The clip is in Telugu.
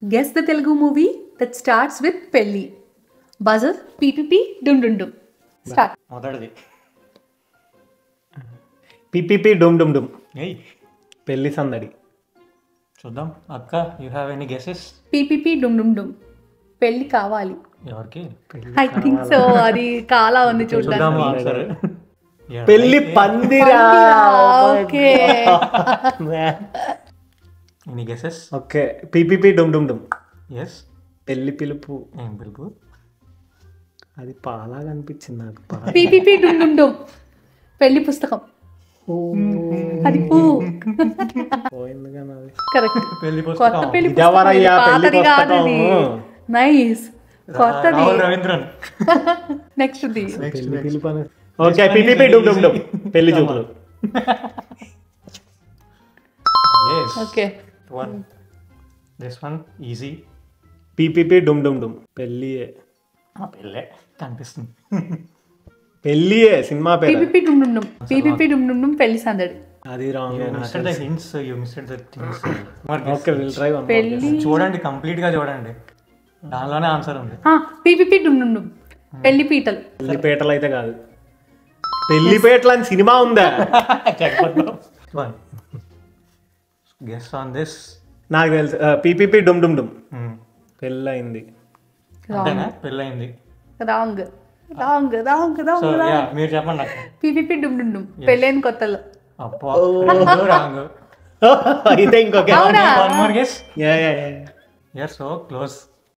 Guess the Telugu movie that starts with Pelli. Buzzer, PPP, Dum Dum Dum. Start. మొదటిది పిపిపి డుమ్ డుమ్ డుమ్ ఏయ్ పెళ్లి సందడి. చూద్దాం అక్క, you have any guesses? PPP, Dum Dum Dum. పెళ్లి కావాలి. ఎవరికి? I think so. అది కాలా ఉంది చూద్దాము చూడడానికి. ఆన్సర్. పెళ్లి పందిరా. Okay. Any guesses? Okay PPP dum dum dum. Yes. Pelli Pilupu. ఏం పిలుపు? అది పాలాగా అనిపించింది నాకు. PPP, Dum Dum Dum. పెళ్లి పుస్తకం. అది పూ. పోయింది కానీ అది. కరెక్ట్. పెళ్లి కొత్త పుస్తకం. పెళ్లి ఇదెవరయ్యా పెళ్లి పాతది కాదు పుస్తకం? ఇది. నైస్. కొత్తది. రాహుల్ రవీంద్రన్. నెక్స్ట్ ది. పెళ్లి పిలుపు అని. Okay PPP dum dum dum. Pelli Choopulu. Yes. Okay. One. This one easy. PPP dum dum dum. పెళ్లియే. పెళ్ళే కనిపిస్తుంది. పెళ్లియే సినిమా పేరు. PPP, Dum Dum Dum. PPP, Dum Dum Dum. పెళ్లి సందడి. అది wrong. You missed the hints. You missed the things. Okay will try one. పెళ్లి చూడండి, కంప్లీట్ గా చూడండి, దానిలోనే ఆన్సర్ ఉంది. PPP, Dum Dum Dum. పెళ్లి పీటలు. పెళ్లి పేటలు అయితే కాదు. పెళ్లి పేటలు అని సినిమా ఉందా? One. Guess on this. నాకు తెలుసు పిపిపి డుమ్ డుమ్ డుమ్. పెళ్ళి అయింది. అంతేనా? పెళ్ళయింది. Wrong wrong wrong so wrong yeah, మీరు చెప్పండి నాకు. PPP, Dum Dum Dum. పెళ్ళైన కొత్తలో. అప్పో రాంగ్. అయితే ఇంకొక అవునా? One more guess. Yeah yeah yeah. You're so close.